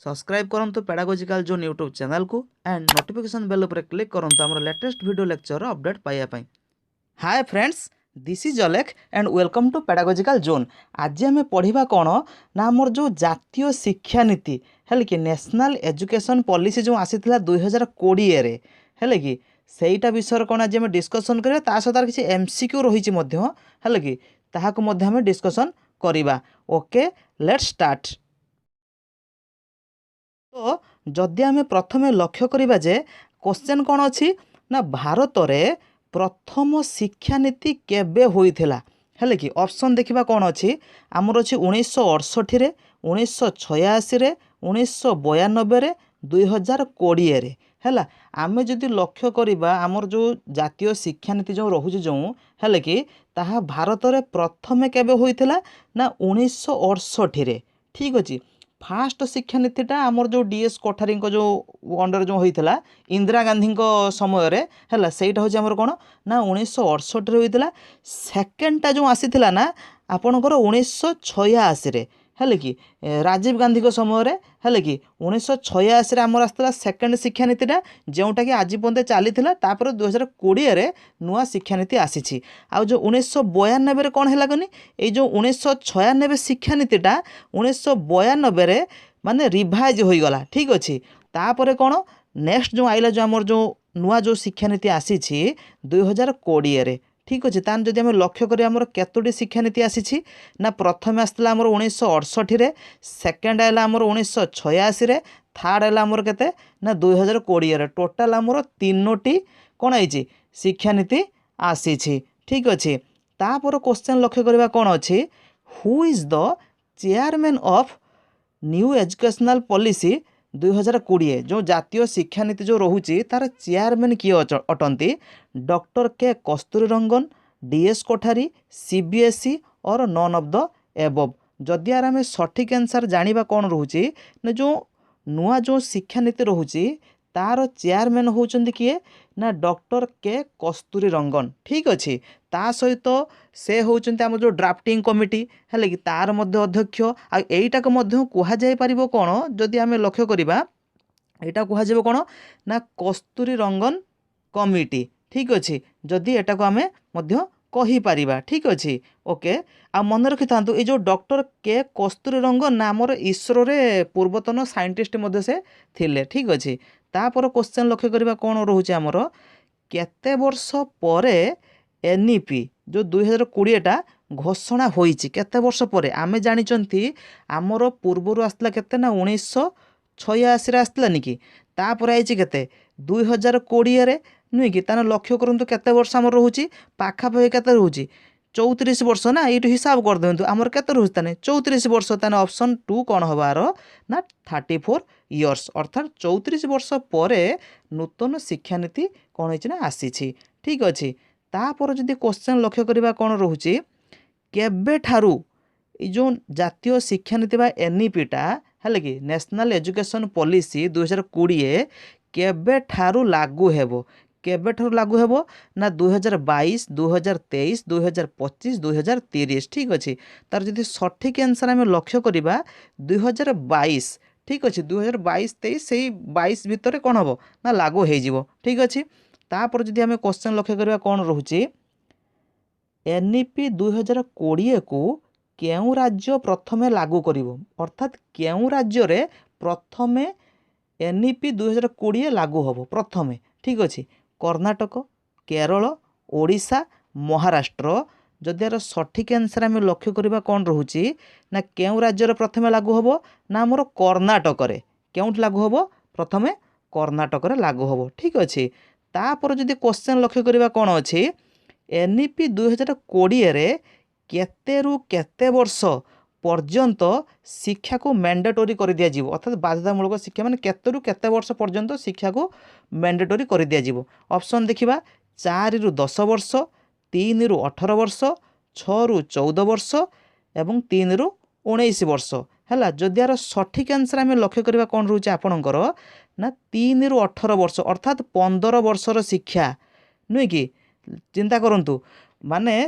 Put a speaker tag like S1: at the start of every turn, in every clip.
S1: Subscribe करंतु pedagogical zone YouTube channel को and notification bell पर क्लिक करंतु हमर लेटेस्ट वीडियो लेक्चर अपडेट पाइबा पई। Hi friends, this is Alekh and welcome to pedagogical zone. आज आम पढ़ा कौन ना आमर जो जातीय शिक्षा नीति है कि नेशनल एजुकेशन पॉलिसी जो आसी 2020 रे है कि सहीटा विषय कौन आज आम डिस्कसन करा सहित किसी एमसीक्यू रही है कि ताकू डिस्कसन करवा। Okay, let's start. तो जदि आम प्रथमे लक्ष्य करवा जे क्वेश्चन कौन अच्छी ना भारत में प्रथम शिक्षा नीति केबे होइथिला है कि ऑप्शन देखिबा कौन अच्छी आमर अच्छी 1968 रे 1986 रे 1992 रे 2020 रे है। आम जदि लक्ष्य करवा आमर जो जातीय शिक्षा नीति जो रोचे जो है कि ताहा भारत में प्रथमे केबे होइथिला ना 1968 रे। ठीक अच्छे, फास्ट शिक्षा नीतिटा आमर जो डीएस कोठारी जो अंडर जो होता इंदिरा गांधी समय रे है सहीटा हूँ आमर कौन ना 1968 रे होता। सेकेंडटा जो आसीथिला ना आपणकर 1986 रे है कि राजीव गांधी समय रे है कि 1986 आमर आसला सेकेंड शिक्षा नीतिटा जोटा कि आज पर्यंत चली 2020 रे नुआ शिक्षा नीति आसी। आउ जो 1992 कौन है कनी ये जो 1996 शिक्षा नीतिटा 1992 रे माने रिभाइज हो गला। ठीक अच्छे, तापर कौन नेक्स्ट जो आइला जो आमर जो नुआ जो शिक्षा नीति आसी 2020 रे। ठीक अच्छे, तान जदि आम लक्ष्य करें आमर केतोटी शिक्षा नीति आसी ना प्रथम आसला आमर 1968 रे, सेकेंड आइला आमर 1986 रे, थर्ड आइला आमर केते ना 2020 रे। टोटाल आमर तीनोटी कौन है शिक्षा नीति आसी। ठीक अच्छे, तापर क्वेश्चन लक्ष्य करवा कौन अच्छी who is the chairman of new educational policy 2020 जो जातीय शिक्षा नीति जो रोचे तार चेयरमैन किए अटंती डॉक्टर के कस्तूरी रंगन, डीएस कोठारी, सीबीएसई और नॉन ऑफ द एबव। जदि यार आम सठिक आंसर जानिबा कौन रोचे ना जो नुआ जो शिक्षा नीति रोचे तार चेयरमैन होउचंदी किए ना डॉक्टर के कस्तूरी रंगन। ठीक अच्छे, ता सहित से होउचंती आम जो ड्राफ्टिंग कमिटी है कि तार मध्य अध्यक्ष आईटाक कह जाई परिबो कौन जदि आम लक्ष्य करवा यहाँ कह कौन ना कस्तूरी रंगन कमिटी। ठीक अच्छे, जदि एटा को आम कहीपर। ठीक अच्छे, ओके। आ मन रखि था ये जो डॉक्टर के कस्तूरी रंगन ना आमर इसरो रे पूर्वतन साइंटिस्ट मध्य से थिले। ठीक अच्छे, तापर क्वेश्चन लक्ष्य करवा कौन रोचे आमर केते वर्ष परे एनईपी जो 2020टा घोषणा होईची केते वर्ष परे। आमे जानिचंती आमर पूर्वर आसला केते ना 1986 रे आसलानी कि तापर आइची केते 2020 रे नुहे कि तान लक्ष्य करंतु केते वर्ष आमर रोची पाखापाखि केते रोची 34 वर्ष ना। ये हिसाब कर दिंतु आमर केते रोची ताने 34 वर्ष। ताने ऑप्शन 2 कौन हबार ना 34 इयर्स अर्थात 34 वर्ष परे नूतन शिक्षा नीति कौन होइछि ना आसीछि। ठीक अच्छे, तापर जदि क्वेश्चन लक्ष्य करवा कौन रोचे केबे ठारू जो जातीय शिक्षा नीति बा एनईपीटा है कि नेशनल एजुकेशन पॉलिसी 2020 केबे ठारू लागू हेबो। केबे ठारू लागू हेबो ना 2022, 2023, 2025, 2030। ठीक अच्छे, तार जदि सठिक आंसर आम लक्ष्य करवा 2022। ठीक अच्छे, 2022-23 से 22 भितर कौन हम ना लागू हो। ठीक अच्छे, तापर जदि आम क्वेश्चन लक्ष्य करवा कौन रोचे एनईपी 2020 को केउं राज्य प्रथमे लागू करिवो अर्थात केउं राज्य रे प्रथमे एनईपी 2020 लागू होबो प्रथमे। ठीक अच्छे, कर्णाटक, केरल, ओडिशा, महाराष्ट्र। जदि यार सठिक आंसर आम लक्ष्य करवा कौन रोचे ना केउं राज्य रे प्रथमे लागू होबो ना आमर कर्णाटक रे। केउंठ लागू होबो प्रथमे कर्णाटक रे लागू होबो। ठीक अच्छे, तापर जदि क्वेश्चन लक्ष्य करवा कौन अच्छे एनईपी 2020 रे केते रु केते वर्ष पर्यंत शिक्षा को मैंडेटोरी कर दिया जीवो अर्थात बाध्यतामूलक शिक्षा माने केते रु केते वर्ष पर्यंत शिक्षा को मैंडेटोरी कर दिया जीवो। ऑप्शन देखिबा 4 रु 10 वर्ष, 3 रु 18 वर्ष, 6 रु 14 वर्ष एवं 3 रु 19 वर्ष है। जदि यार सठिक आंसर आम लक्ष्य करवा कौन रोचे आपणकर ना 3 रु 18 वर्ष अर्थात 15 वर्षर शिक्षा नुहे कि चिंता करंतु माने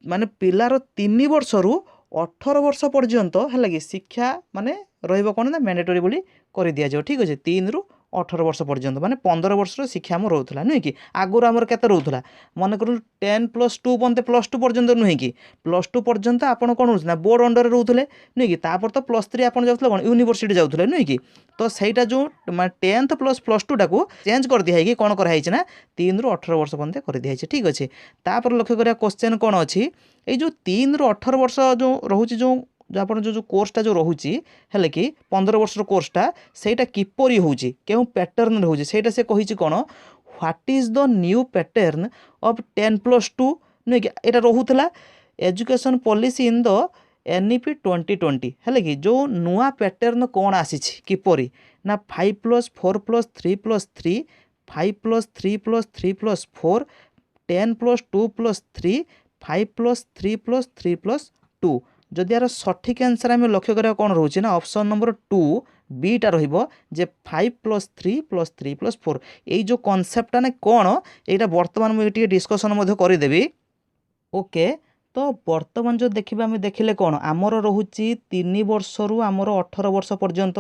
S1: माने पिलार 3 वर्ष रु 18 वर्ष पर्यंत है कि शिक्षा माने रहिबो कोन ना मैंडेटरी बोली कर दिया जाओ ठीक अच्छे 3 रु 18 वर्ष पर्यंत माने 15 वर्षर शिक्षा आम रोला नुहे कि आगुरी आमर केते रोला मन कर 10+2 पन्ते +2 पर्यंत नुहे कि +2 पर्यंत आपड़ कौन रोना बोर्ड अंडर रोते नुहे कि तापर तो +3 आप जाऊँ कौन यूनिवर्सिटी जाऊे नुहे कि तो सहीटा जो 10th प्लस +2 टाक चेंज कर दिया है कौन कराई ना 3 रु 18 वर्ष पर्यंत कर दिया ठीक अच्छे तापर लक्ष्य करा क्वेश्चन कौन अच्छी ये जो 3 रु 18 वर्ष जो रोचे जो आप जो कोर्सटा जो रोचे है कि 15 वर्षर कोर्सटा सहीटा किपरि होची केउ पैटर्न होची सहीटा से कहिची कोन what is the new pattern of 10+2 नुहे कि एटा रोहुतला education policy in the NEP 2020 है कि जो नुआ पैटर्न कौन आसी किपरि ना 5+4+3+3 5+3+3+4 10+2+3 5+3+3+2 जदि यार सठिक आंसर आम लक्ष्य करा कौन रोचे ना ऑप्शन नंबर 2 बीटा जे 5+3+3+4 यही जो कॉन्सेप्टा ना कौन यहाँ बर्तमान मुझे डिस्कसन करदेवी ओके तो बर्तमान जो देखा आम देखिले कौन आमर रोचे 3 वर्ष रु आमर 18 वर्ष पर्यंत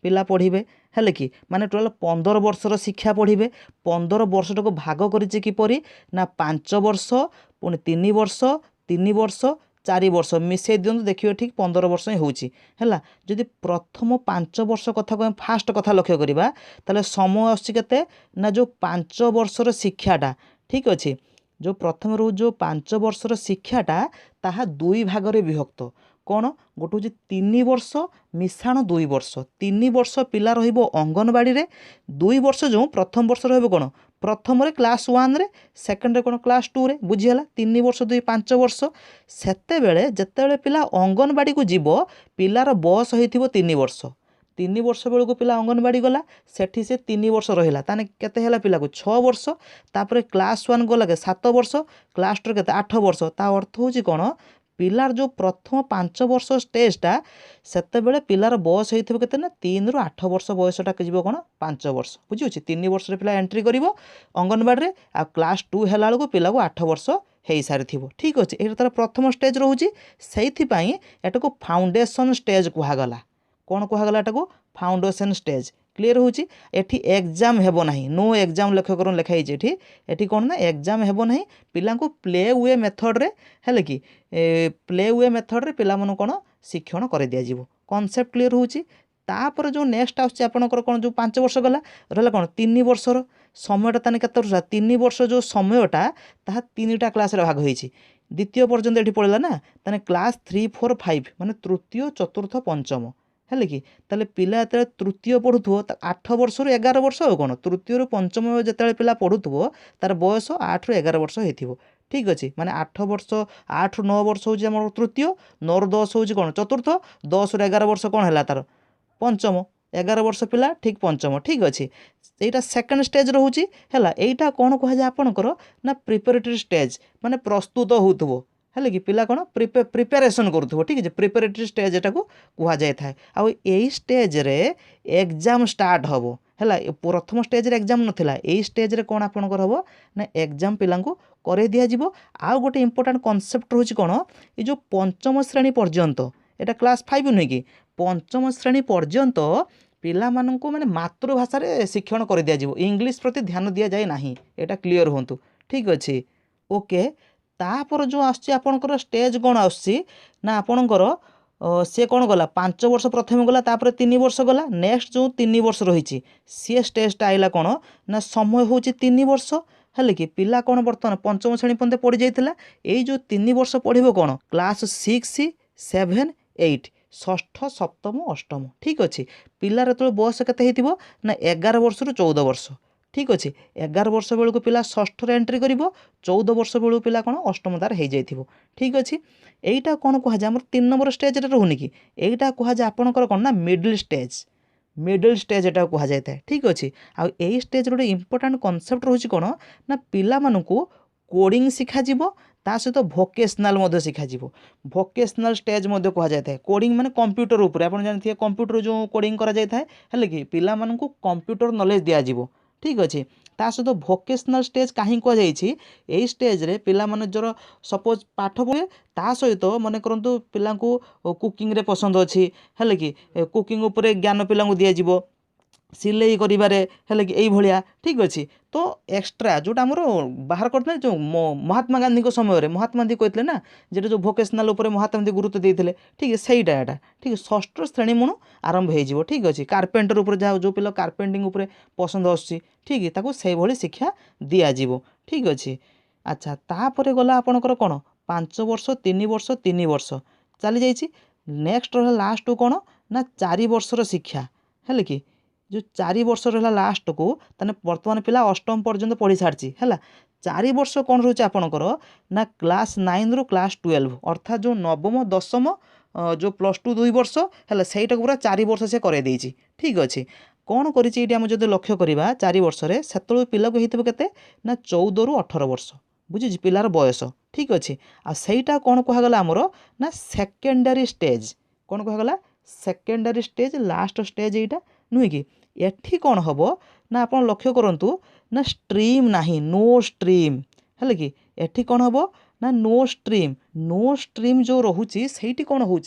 S1: पिला पढ़े है कि माने टोटाल 15 वर्षर शिक्षा पढ़े 15 वर्षटा को भाग करिचे किपरि ना 5 वर्ष पुणी 3 वर्ष 3 वर्ष 4 वर्ष मिसई दिंतु देखिए ठीक 15 वर्ष ही होची है जदि प्रथम 5 वर्ष कथा को फास्ट कथा लक्ष्य करवा ताले समय आसते ना जो 5 वर्षर शिक्षाटा ठीक अच्छे जो प्रथम रू जो 5 वर्षर शिक्षाटा ताहा 2 भागरे विभक्त कौन गोटे हूँ 3 वर्ष मिशाण 2 वर्ष 3 वर्ष पिला रहिबो अंगनवाड़ी रे 2 वर्ष जो प्रथम वर्ष रहिबो कौन प्रथम रे क्लास 1 रे सेकंड रे कौन क्लास 2 रे बुझीगला 3 वर्ष 2 5 वर्ष सेते बेले जेते पिला अंगनवाड़ी को जीवो पिलार बयस होइथिबो 3 वर्ष 3 वर्ष बेलू पिला अंगनवाड़ी गला सेठी से 3 वर्ष रहिला ताने केते हैला पिला को 6 वर्ष तापर क्लास 1 गला के 7 वर्ष क्लास 2 केते 8 वर्ष ता अर्थ होची कोन पिलार जो प्रथम 5 वर्ष स्टेजटा सेते बेले पिलार बयस होइथिबो केते ना 3 रु 8 वर्ष बयसटा के जीवो कोन 5 वर्ष बुझी अछि 3 वर्ष रे पिला एंट्री करिवो अंगनवाड़ी रे आ क्लास 2 हैला बेलू पिला को 8 वर्ष हेई सारी ठीक अच्छे ये तार प्रथम स्टेज रोचे से को फाउंडेशन स्टेज कहगला कौन कहगला एटा को फाउंडेशन स्टेज क्लीयर होची एठी एग्जाम हेबो नाही नो एग्जाम लक्ष्य करन लिखाई एठी एठी कौन ना एग्जाम हेबो नाही पिला को प्ले वे मेथड रे हेले कि प्ले वे मेथड रे पिला मन कौन शिक्षण कर दिया जीवो कॉन्सेप्ट क्लीयर होची तापर जो नेक्स्ट आउछ आपनकर कौन जो 5 वर्ष गला रहला कौन 3 वर्षर समयटा ताने केते वर्ष 3 वर्ष जो समयटा ताहा 3टा क्लास रे भाग होईची द्वितीय पर्यंत एठी पड़ला ना ताने क्लास 3 4 5 माने तृतीय चतुर्थ पंचम है कि ताले पिला जो तृतीय पढ़ुथो 8 वर्ष रु 11 वर्ष हो कौन तृतीय रु पंचम जो पिला पढ़ुथो तार बयस 8 रु 11 वर्ष होइथिबो ठीक अच्छे माने 8 वर्ष 8 रु 9 वर्ष होची हमर तृतीय 9 रु 10 होची कौन चतुर्थ 10 रु 11 वर्ष कौन है तार पंचम 11 वर्ष पिला ठीक पंचम ठीक अच्छे यहाँ सेकेंड स्टेज रोचे है यहाँ कौन कह जाए आपणकर ना प्रिपेरेटरी स्टेज माने प्रस्तुत होथबो है कि पिला कौन प्रिपेरेसन करूथबो ठीक है प्रिपेरेटरी स्टेज एटा को कह जाए था आ यही स्टेज रे एग्जाम स्टार्ट हबो है प्रथम स्टेज रे एग्जाम नथिला यही स्टेज रे कौन आपणकर हबो ना एग्जाम पिला को करे दिया जिवो आ गोटे इंपोर्टेंट कॉन्सेप्ट रोचे कौन ये जो पंचम श्रेणी पर्यंत एटा क्लास 5 नुहे कि पंचम श्रेणी पर्यंत पिला माननको माने मातृभाषा रे शिक्षण कर दिया जिवो इंग्लिश प्रति ध्यान दिया जाए नाही एटा क्लियर होंतु ठीक अच्छे ओके तापर जो आसछि आपनकर स्टेज कौन आसछि ना आपनकर सी कौन गला 5 वर्ष प्रथम गला तापर 3 वर्ष गला नेक्स्ट जो 3 वर्ष रही सी स्टेजटा आइला कौन ना समय होची 3 वर्ष है कि पिला कौन बर्तमान पंचम श्रेणी पर्यंत पढ़ी जाइथिला एई जो 3 वर्ष पढ़िबो कौन क्लास 6 7 8 षष्ठ सप्तम अष्टम ठीक अच्छे पिलार जो बयस के ना 11 वर्ष रु 14 वर्ष ठीक अच्छे 11 वर्ष बेलू पिला षष्ठ एंट्री कर 14 वर्ष बेलू पिला कौन अष्टम तार हो जाइए ठीक अच्छे यहीटा कौन कह जाए 3 नंबर स्टेज रोनी कि यहीटा कह जाए आपंकर कौन ना मिडिल स्टेज एटा कह जाए था ठीक अच्छे आ यही स्टेज गोटे इंपोर्टेंट कॉन्सेप्ट रोचे कौन ना पिला मानू कोडिंग शिखाଯିବ ता सहित भोकेशनाल शिखाଯିବ भोकेशनाल स्टेज कह जाए कोडिंग माने कंप्यूटर उपर आप जानते हैं कंप्यूटर जो कोडिंग करा जाए है कि पिला मानू कंप्यूटर नॉलेज दिज्व ठीक अच्छे ता सहित भोकेशनाल स्टेज कहीं कहुई यही स्टेज्रे पिलाने जर सपोज पाठ पढ़े ता सहित मन करूँ पिला कुकिंग पसंद अच्छी है कि कुकिंग उपर ज्ञान पिला दिज्व सिलाई करिबारे हेले कि एई भलिया ठीक अच्छे तो एक्सट्रा जोटा आमर बाहर करते जो महात्मा गांधी को समय महात्मा गांधी कहते ना जेटा जो भोकेशनाल उपर महात्मा गांधी गुरुत्व देते ठीक है सहीटा एटा ठीक है षष्ठ श्रेणी मुण आरंभ हो ठीक अच्छे कार्पेंटर उपर जहाँ जो पिला कार्पेंटिंग उपर पसंद आसूँ ठीक है ताको से भली शिक्षा दिज्व ठीक अच्छे अच्छा तापर गला आपणकर कौन 5 वर्ष 3 वर्ष 3 वर्ष चली जाइए नेक्स्ट रहा लास्ट कौन ना 4 वर्षर शिक्षा है कि जो 4 वर्ष रहा लास्ट को ताने वर्तमान पिला अष्टम पर्यंत पढ़ी सारी है 4 वर्ष कौन रोचे आपणकर ना क्लास 9 रु क्लास 12 अर्थात जो नवम दशम जो +2 2 वर्ष है सहीटा पूरा 4 वर्ष से कर ठीक अच्छे कौन करें जब लक्ष्य करवा 4 वर्ष से पिला को होते ना 14 रु 18 वर्ष बुझी पिलार बयस ठीक अच्छे आईटा कौन कहगला आमर ना सेकेंडरी स्टेज कौन कहगला सेकेंडरी स्टेज लास्ट स्टेज यहाँ नुहे कि एठी कौन हम ना आप लक्ष्य करूँ ना स्ट्रीम नाही नो स्ट्रीम है कि एठी कौन हम ना नो स्ट्रीम जो रोचे से कौन हो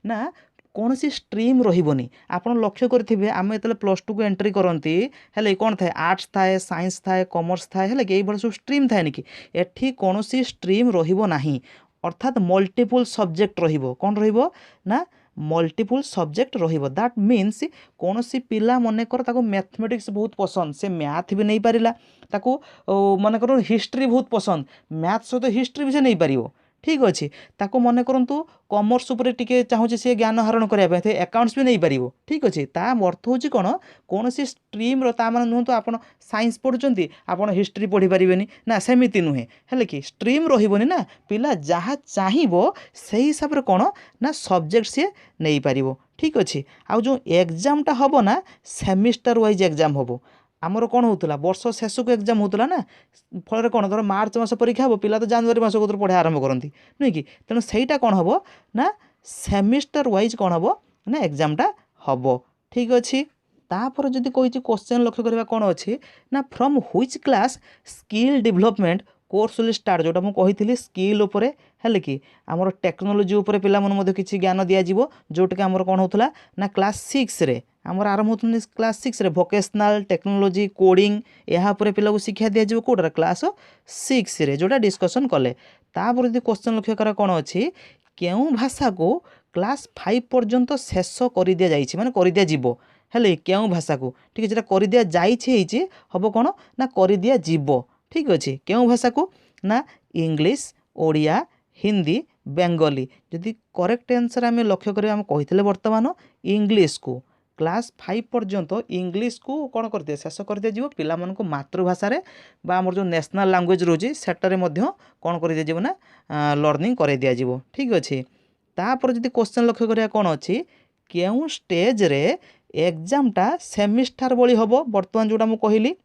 S1: ना कौन सी स्ट्रीम रही आप लक्ष्य करेंगे आम जो +2 को एंट्री करती है कौन थाए आर्ट्स थाए साइंस थाए कॉमर्स थाए है कि सब स्ट्रीम थाए कि एठी कौन सी स्ट्रीम रहिबो नाही अर्थात मल्टीपल सब्जेक्ट रहिबो कौन रहिबो ना मल्टीपल सब्जेक्ट रहिबो दैट मीन्स कौन सी पिला मनकर ताको मैथमेटिक्स बहुत पसंद से मैथ भी नहीं पारिला ताको मनकर हिस्ट्री बहुत पसंद मैथ सहित हिस्ट्री भी से नहीं पारिबो ठीक अच्छे ताको मन करूँ कॉमर्स उपर टिके चाहूँगी सी ज्ञान हरण करने अकाउंट्स भी नहीं पार ठीक अच्छे ता अर्थ हूँ कौन सी स्ट्रीम मान नुहत आप साइंस पढ़ुंट आप हिस्ट्री पढ़ी पारे ना सेमती नुहे है कि स्ट्रीम रही ना पिला जहाँ चाहब से हिसाब से कौन ना सब्जेक्ट सी नहीं पार ठीक अच्छे आउ जो एग्जामटा हम ना सेमिस्टर वाइज एग्जाम हम आमर कौन होता वर्ष शेष को एग्जाम होता ना फल कौन धर मार्च मास परीक्षा हम पिला तो जनवरी मास को पढ़ा आरंभ करती नुहे कि तेणु सहीटा कौन हम ना सेमिस्टर वाइज कौन हम ना एग्जामटा हम ठीक अच्छे तापर जदि कही क्वेश्चन लक्ष्य करवा कौन अच्छे ना from which class skill development course will start जोटा मुझे कही स्किल उपरे है कि आमर टेक्नोलोजी उपरे पिला मन किसी ज्ञान दिज्व जोटा कि आमर कौन होता ना क्लास 6 रे आमर आरंभ होता क्लास 6 रे भोकेशनाल टेक्नोलोजी कोडिंग यहाँ पिला को शिक्षा दिज्व कौटा क्लास 6 रे जोटा डिस्कसन कले तापर यदि क्वेश्चन लक्ष्य कर कौन अच्छी केउं भाषा को क्लास 5 पर्यंत शेष कर दि जाइए माने कर दिज्व है केउं भाषा को ठीक है जेटा कर दि जाइए हम कौन ना कर दिज्व ठीक अच्छे केउं भाषा को ना इंग्लिश ओडिया हिंदी बेंगली जदि करेक्ट आंसर आम लक्ष्य करें आम कही बर्तमान इंग्लिश को क्लास 5 पर्यंत इंग्लिश को कौन कर दिए शेष कर दिज्व पिला मानक मातृभाषा बा आमर जो नेशनल लैंग्वेज रोचे सेटारे कौन कर दिज्व ना लर्निंग कर दिज्व ठीक अच्छे तापर जदि क्वेश्चन लक्ष्य करिया कौन अच्छी केउं स्टेज रे एग्जामटा सेमिस्टर भली हम बर्तमान जोटा मुझे कहली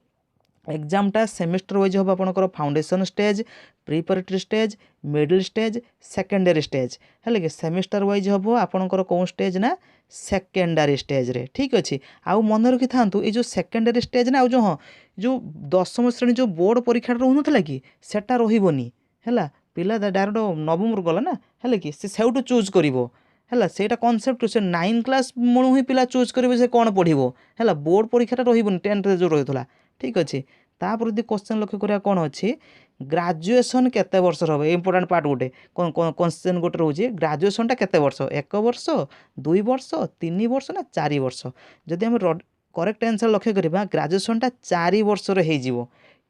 S1: एग्जामटा सेमिस्टर वाइज हम आपंकर foundation stage preparatory stage middle stage secondary stage है कि सेमिस्टर वाइज हम आपंकर कौन स्टेज ना सेकेंडरी स्टेज रे ठीक अच्छे आउ मन रखी था ये जो सेकेंडरी स्टेज ना जो हाँ जो 10वीं श्रेणी जो बोर्ड परीक्षा रोना कि सेटा रही है पिला डायरेक्ट नवम गला ना है कि से चूज कर है सेटा कनसेप्ट से 9 क्लास मुणु ही पिला चूज करेंगे से कौन पढ़ो है बोर्ड परीक्षा रही 10th जो रही है ठीक अच्छे तापर यदि क्वेश्चन लक्ष्य करा कौन अच्छी ग्रेजुएशन केते वर्ष हम इम्पोर्टाट पार्ट गोटे क्वेश्चन गोटे रोचे ग्रेजुएशन केते वर्ष 1 वर्ष 2 वर्ष 3 वर्ष ना 4 वर्ष जदि आम करेक्ट आंसर लक्ष्य करवा ग्रेजुएशनटा 4 वर्ष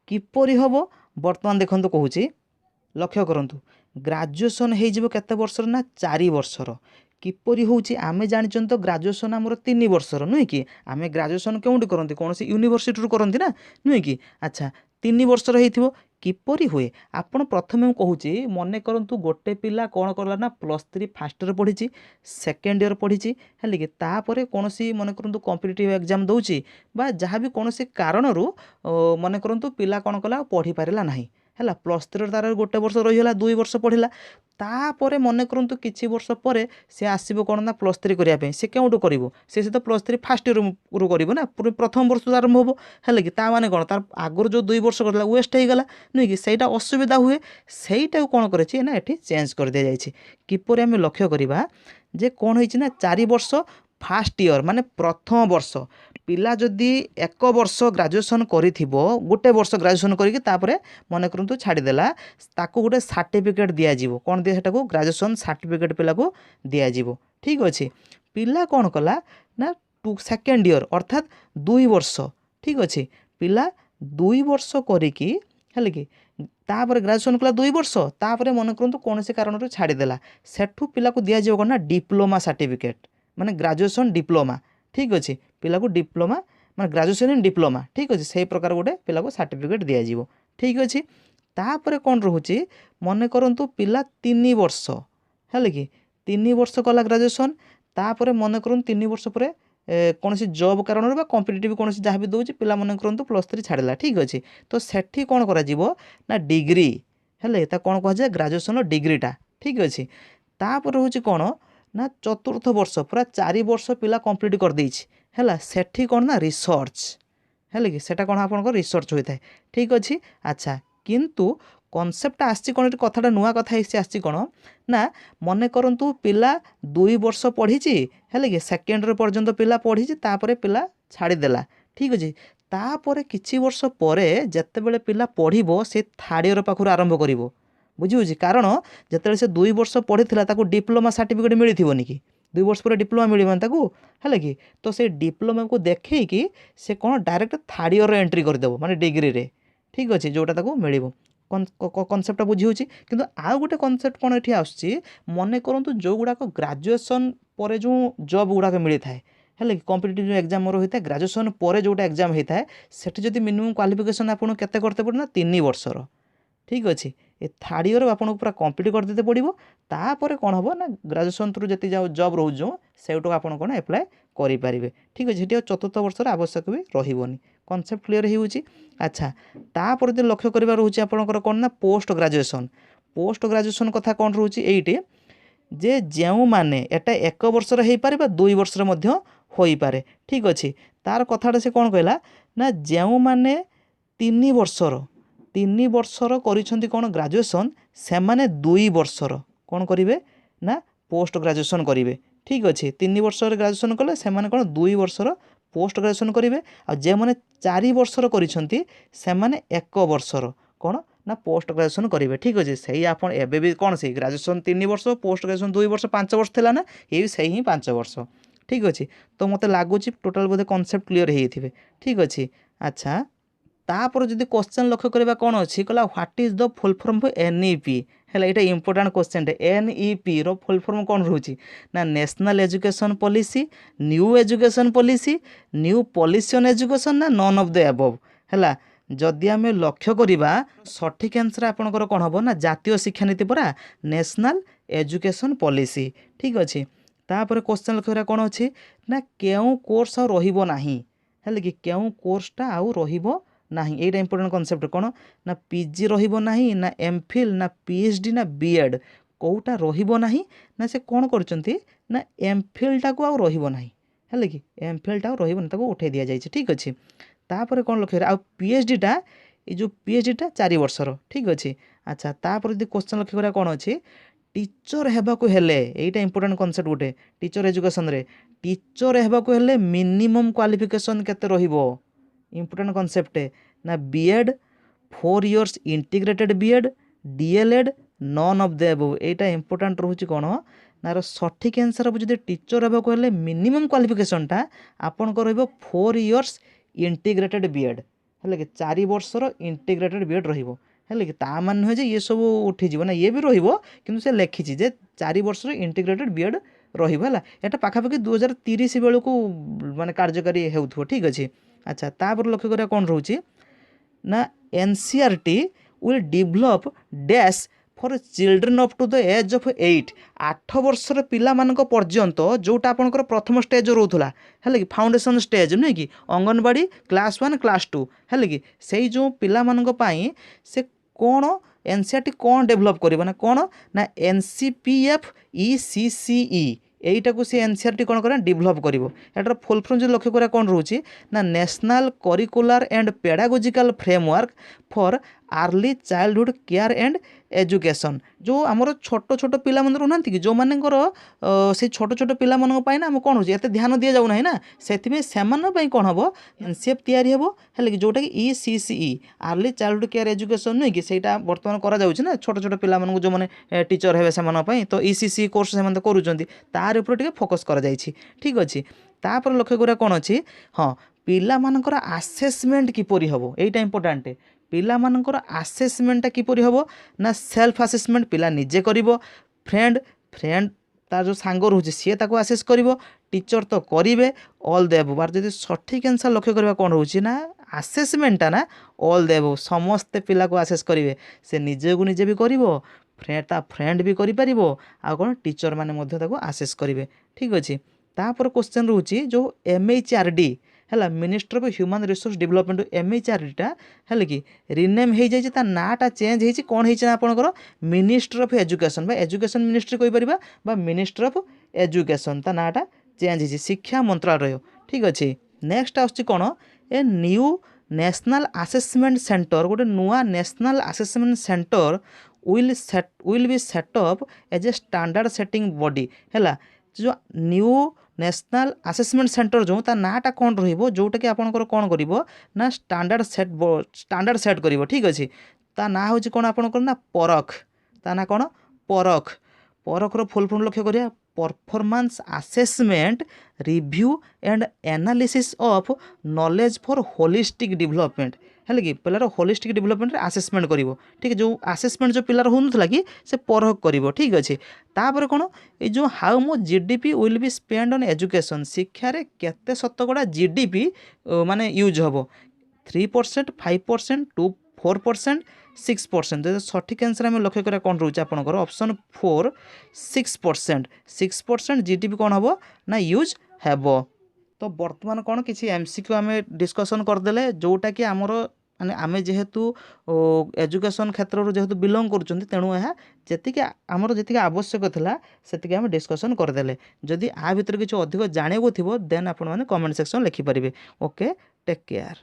S1: किपरि हम बर्तमान देखो कहूँ लक्ष्य करूँ ग्रेजुएशन हो केते वर्ष ना 4 वर्षर किपरि होउची आमे जानिछन तो ग्रेजुएशन आमर 3 वर्षर नुहे कि आमे ग्रेजुएशन केउंटी करंती कौन सी यूनिवर्सिटी रु करंती ना नुहे कि अच्छा 3 वर्षर हेइथिबो किपरि हुए आपण प्रथमे कहूची मने करंतु गोटे पिला कौन करला ना +3 फर्स्ट ईयर पढ़ी सेकेंड ईयर पढ़ी है कि तापर कौन सी मन करंतु कॉम्पिटिटिव एग्जाम दउची बा जहाँ भी कौन सी कारण मन करंतु पिला कौन कला पढ़ी पारिला नाही है +3 तार गोटे वर्ष रहीगला 2 वर्ष पढ़ला तापर मन करंतु किछि वर्ष पर से आसब कौन ना +3 करने से क्योंटू कर तो +3 फास्ट इयर रू कर ना प्रथम वर्ष आरंभ हम है कि ताने कौन तार आगर जो 2 वर्ष करता वेस्ट होगला नुहे कि सहीटा असुविधा हुए सहीटा कौन कर चेंज कर दि जाए किपर आम लक्ष्य करवा जे कौन होती ना 4 वर्ष फास्ट इयर माने प्रथम वर्ष पिला जदि 1 वर्ष ग्रेजुएशन करिथिबो गोटे वर्ष ग्रेजुएशन करिकि तापरे मन करंतु छाड़ीदेला ताको गोटे सर्टिफिकेट दिया जीवो कौन दिए सेटाको ग्रेजुएशन सर्टिफिकेट पिला को दिया जीवो ठीक अच्छे पिला कौन कला ना सेकेंड इयर अर्थात 2 वर्ष ठीक अच्छे पिला 2 वर्ष करिकि हेले कि तापर ग्रेजुएशन कला 2 वर्ष तापर मन करंतु कौन से कारण छाड़ीदेला सेठू पिला को दिया जीवो ना डिप्लोमा सर्टिफिकेट माने ग्रेजुएशन डिप्लोमा ठीक अच्छे पिला को डिप्लोमा माने ग्रेजुएशन इन डिप्लोमा ठीक अच्छे से प्रकार गोटे पिला को सर्टिफिकेट दिया जीवो ठीक अच्छे तापर कौन रोचे मन करंतु पिला 3 वर्ष है कि 3 वर्ष कला ग्रेजुएशन तापर मन करंतु 3 वर्ष पर कौन सी जॉब कारण कॉम्पिटिटिव कौन जहाँ भी दूसरी पिला मन करंतु +3 छाड़ला ठीक अच्छे तो सेठी कौन करा जीवो ना डिग्री है कौन कहुए ग्रेजुएशन डिग्रीटा ठीक अच्छे तापर रोचे कौन ना चतुर्थ वर्ष पूरा 4 वर्ष पिला कंप्लीट कर देछि हैला सेठी कौन ना रिसर्च है कि सेटा कौन आपन रिसर्च होता है ठीक अच्छे अच्छा किंतु कनसेप्ट आसी कौन कथाटा नुआ कथा आसी कौन ना मन करंतु पिला 2 वर्ष पढ़ी है कि सेकेंड ईयर पर्यंत पिला पढ़ी तापर पिला छाड़ीदेला ठीक अच्छे तापर किछि वर्ष पर जेतेबेले पिला पढ़िबो से थर्ड ईयर पाखुर आरंभ करिवो बुझी कारण जिते से 2 वर्ष पढ़ी डिप्लोमा सर्टिफिकेट मिली कि 2 वर्ष पर डिप्लोमा मिलवानी है कि तो से डिप्लोमा को देखी से कौन डायरेक्ट थर्ड ईयर एंट्री करदेव माने डिग्री रे ठीक अच्छे जोटा मिल कनसेप्ट बुझी होची किंतु आउ गोटे कनसेप्ट कौन ये आसुची मन करंतु जो गुड़ाक ग्रेजुएशन पर जो जॉब गुड़ाक मिलता है है कि कॉम्पिटिटिव एग्जाम मोर होता है ग्रेजुएशन पर जोटा एग्जाम होता है सेठी जदि मिनिमम क्वालिफिकेशन आपको केते करते पड़े ना 3 वर्षर ठीक अच्छे ए थर्ड ईयर आपको पूरा कंप्लीट कर देते पड़ो तापर कौन हम ना ग्रेजुएशन थ्रू जी जॉब रोज सेटा आप कौन एप्लाय करेंगे ठीक अच्छे ये चतुर्थ वर्षर आवश्यक भी रही कनसेप्ट क्लीयर हो अच्छा तापर जो लक्ष्य करवा रोचे आपंकर कौन ना पोस्ट ग्रेजुएशन कथा कौन रोचे ये जे जो माने एटा 1 वर्षर हो पारे 2 वर्षर हो पारे ठीक अच्छे तार कथाटा से कौन कहला ना जो माने 3 वर्षर करिसेंती कौन ग्रेजुएशन से माने 2 वर्षर कौन करेंगे ना पोस्ट ग्रेजुएशन करेंगे ठीक अच्छे 3 वर्षर ग्रेजुएशन कले से माने कौन 2 वर्षर पोस्ट ग्रेजुएशन करेंगे आ जे माने 4 वर्षर करिसेंती से माने 1 वर्षर कौन ना पोस्ट ग्रेजुएशन करेंगे ठीक अच्छे सही आप एबे भी कौन से ग्रेजुएशन 3 वर्ष पोस्ट ग्रेजुएशन 2 वर्ष 5 वर्ष थिला ना ये भी सही ही 5 वर्ष ठीक अच्छे तो मत लगुच टोटाल बोधे कनसेप्ट क्लीयर होइथिबे ठीक अच्छे अच्छा तापर जदि क्वेश्चन लक्ष्य करवा कौन अच्छी कहला what is the full form of NEP है ये इंपोर्टेंट क्वेश्चन NEP रो फुल फॉर्म कौन रोची ना national education policy new education policy new policy on education ना नॉन ऑफ द अबव है जदि आम लक्ष्य करवा सठिक आंसर आपंकर कौन हम ना जातीय शिक्षा नीति परा नेशनल एजुकेशन पॉलिसी ठीक अच्छे तापर क्वेश्चन लक्ष्य कौन अच्छी ना क्यों कोर्स आ रहिबो नाही है कि क्यों कोर्सटा आउ रहिबो नहीं ये इंपोर्टेंट कनसेप्ट कौन ना PG रहिबो नहीं ना MPhil ना PhD ना BEd कोटा रहिबो नहीं ना से कौन करचंती ना MPhil टाको आउ रहिबो नहीं है कि MPhil टाको रहिबो नहीं ताको उठे दिया जाइए ठीक अच्छे तापर कौन लक्ष्य आ PhD टा ये जो PhD टा 4 वर्षर ठीक अच्छे अच्छा तापर यदि क्वेश्चन लक्ष्य करा कौन अच्छे टीचर हेबाकु हेले एटा इंपोर्टेंट कनसेप्ट गोटे टीचर एजुकेशन रे टीचर हेबाकु हेले मिनिमम क्वालिफिकेशन केते रहिबो इंपोर्टेंट कनसेप्ट ना BEd 4 years integrated BEd DLEd none of the above Etah important रोचे कौन ना सठिक आंसर हम जो टीचर हेबाकु हेले मिनिमम क्वालिफिकेशनटा आपन को रहइबो 4 इयर्स इंटीग्रेटेड BEd है कि 4 वर्षर इंटीग्रेटेड BEd रहिबो है कि ता मान नुहे ये सब उठीज ना ये भी रहिबो किंतु से लिखिछि जे 4 वर्षर इंटीग्रेटेड BEd रहिबो है एटा पाखापाखि 2030 बेलू को माने कार्यकारी हेउथो ठीक अच्छे अच्छा तापर लक्ष्य करा कौन रोचे ना NCERT will develop dash for children up to the age of 8 वर्षर पिला मानक पर्यंत जोटा आपनकर प्रथम स्टेज रोला है कि फाउंडेशन स्टेज नुहे कि अंगनवाड़ी क्लास 1 क्लास 2 है कि से जो पिला मानक पई से कौन एनसीईआरटी कौन डेभलप करिवो ना कौन ना एनसीपीएफ ईसीसीई এইটাକୁ ସେ ଏନସିଇଆରଟି କ'ଣ କରେ ଡେଭଲପ୍ କରିବ। ଏଟାର ଫୁଲ୍ ଫର୍ମ ଯଦି ଲକ୍ଷ୍ୟ କରିବା କ'ଣ ରହୁଛି ନା national curricular and ପେଡାଗୋଜିକାଲ framework for early childhood care and education. ଯେଉଁ ଆମର ଛୋଟ ଛୋଟ ପିଲାମାନେ ରହୁନାହାନ୍ତି କି ଯେଉଁମାନଙ୍କର ସେଇ ଛୋଟ ଛୋଟ ପିଲାମାନଙ୍କ ପାଇଁ ନା ଆମେ କ'ଣ ହେଉଛି ଏତେ ଧ୍ୟାନ ଦିଆଯାଉନାହିଁ ନା, ସେଥିପାଇଁ ସେମାନଙ୍କ ପାଇଁ କ'ଣ ହେବ ଏନସିଏଫ୍ ତିଆରି ହେବ ହେଲେ କି ଯେଉଁଟାକି ECCE early childhood care education ନୁହେଁ କି ସେଇଟା ବର୍ତ୍ତମାନ କରାଯାଉଛି ନା ଛୋଟ ଛୋଟ ପିଲାମାନଙ୍କୁ ଯେଉଁମାନେ ଟିଚର ହେବେ ସେମାନଙ୍କ ପାଇଁ, ତ ଇସିସିଇ କୋର୍ସ ସେମାନେ ତ କରୁଛନ୍ତି, ତାର ଉପରେ ଟିକେ ଫୋକସ୍ କରାଯାଇଛି। ଠିକ୍ ଅଛି, ତାପରେ ଲକ୍ଷ୍ୟ କରିବା କ'ଣ ଅଛି, ହଁ ପିଲାମାନଙ୍କର ଆସେସମେଣ୍ଟ କିପରି ହେବ ଏଇଟା ଇମ୍ପୋର୍ଟାଣ୍ଟ। ପିଲାମାନଙ୍କର ଆସେସମେଣ୍ଟଟା କିପରି ହେବ ନା ସେଲ୍ଫ ଆସେସମେଣ୍ଟ ପିଲା ନିଜେ କରିବ, ଫ୍ରେଣ୍ଡ ତାର ଯେଉଁ ସାଙ୍ଗ ରହୁଛି ସିଏ ତାକୁ ଆସେସ୍ କରିବ, ଟିଚର ତ କରିବେ, ଅଲ୍ ଦେବ ବାର ଯଦି ସଠିକ୍ ଆନ୍ସର୍ ଲକ୍ଷ୍ୟ କରିବା କ'ଣ ରହୁଛି ନା ଆସେସମେଣ୍ଟଟା ନା ଅଲ୍ ଦେବ ସମସ୍ତେ ପିଲାକୁ ଆସେସ୍ କରିବେ, ସେ ନିଜକୁ ନିଜେ ବି କରିବ, ତା ଫ୍ରେଣ୍ଡ ବି କରିପାରିବ, ଆଉ କ'ଣ ଟିଚର ମାନେ ମଧ୍ୟ ତାକୁ ଆସେସ୍ କରିବେ। ଠିକ୍ ଅଛି, ତାପରେ କ୍ୱେଶ୍ଚନ୍ ରହୁଛି ଯେଉଁ MHRD ହେଲା ministry of human resource development MHRDଟା ହେଲେ କି ରିନେମ୍ ହେଇଯାଇଛି, ତା ନାଁଟା ଚେଞ୍ଜ ହେଇଛି, କ'ଣ ହେଇଛି ନା ଆପଣଙ୍କର ମିନିଷ୍ଟ୍ରି ଅଫ୍ ଏଜୁକେସନ୍ ବା ଏଜୁକେସନ୍ ମିନିଷ୍ଟ୍ରି କହିପାରିବା ବା ମିନିଷ୍ଟ୍ରି ଅଫ୍ ଏଜୁକେସନ୍ ତା ନାଁଟା ଚେଞ୍ଜ ହେଇଛି, ଶିକ୍ଷା ମନ୍ତ୍ରାଳୟ। ଠିକ୍ ଅଛି, ନେକ୍ସଟ ଆସୁଛି କ'ଣ ଏ ନ୍ୟୁ ନ୍ୟାସନାଲ୍ ଆସେସମେଣ୍ଟ ସେଣ୍ଟର, ଗୋଟେ ନୂଆ national assessment centre will be set up as a standard setting body ହେଲା। ଯେଉଁ ନ୍ୟୁ ନ୍ୟାସନାଲ୍ ଆସେସମେଣ୍ଟ ସେଣ୍ଟର ଯେଉଁ ତା ନାଁଟା କ'ଣ ରହିବ ଯେଉଁଟାକି ଆପଣଙ୍କର କ'ଣ କରିବ ନା ଷ୍ଟାଣ୍ଡାର୍ଡ଼ ସେଟ୍ କରିବ। ଠିକ୍ ଅଛି, ତା ନାଁ ହେଉଛି କ'ଣ ଆପଣଙ୍କର ନା ପରଖ, ତା ନାଁ କ'ଣ ପରଖର ଫୁଲ୍ ଫର୍ମ ଲକ୍ଷ୍ୟ କରିବା performance assessment review and analysis of knowledge for holistic development ହେଲେ କି ପିଲାର ହୋଲିଷ୍ଟିକ୍ ଡେଭଲପମେଣ୍ଟରେ ଆସେସମେଣ୍ଟ କରିବ। ଠିକ୍ ଯେଉଁ ଆସେସମେଣ୍ଟ ଯେଉଁ ପିଲାର ହେଉନଥିଲା କି ସେ ପରଖ କରିବ। ଠିକ୍ ଅଛି, ତାପରେ କ'ଣ ଏଇ ଯେଉଁ ହାଉ ମୋ GDP will be spend on education, ଶିକ୍ଷାରେ କେତେ ଶତକଡ଼ା ଜିଡିପି ମାନେ ୟୁଜ୍ ହେବ 3%, 5%, 4%, 6%। ଯଦି ସଠିକ୍ ଆନ୍ସର୍ ଆମେ ଲକ୍ଷ୍ୟ କରିବା କ'ଣ ରହୁଛି ଆପଣଙ୍କର ଅପସନ୍ 4 6% ଜିଡିପି କ'ଣ ହେବ ନା ୟୁଜ୍ ହେବ। ତ ବର୍ତ୍ତମାନ କ'ଣ କିଛି MCQ ଆମେ ଡିସ୍କସନ୍ କରିଦେଲେ ଯେଉଁଟାକି ଆମର ମାନେ ଆମେ ଯେହେତୁ ଏଜୁକେସନ୍ କ୍ଷେତ୍ରରୁ ଯେହେତୁ ବିଲଙ୍ଗ କରୁଛନ୍ତି ତେଣୁ ଏହା ଆମର ଯେତିକି ଆବଶ୍ୟକ ଥିଲା ସେତିକି ଆମେ ଡିସ୍କସନ୍ କରିଦେଲେ। ଯଦି ଆ ଭିତରେ କିଛି ଅଧିକ ଜାଣିବାକୁ ଥିବ ଦେନ୍ ଆପଣମାନେ କମେଣ୍ଟ ସେକ୍ସନ୍ ଲେଖିପାରିବେ। Okay, take care.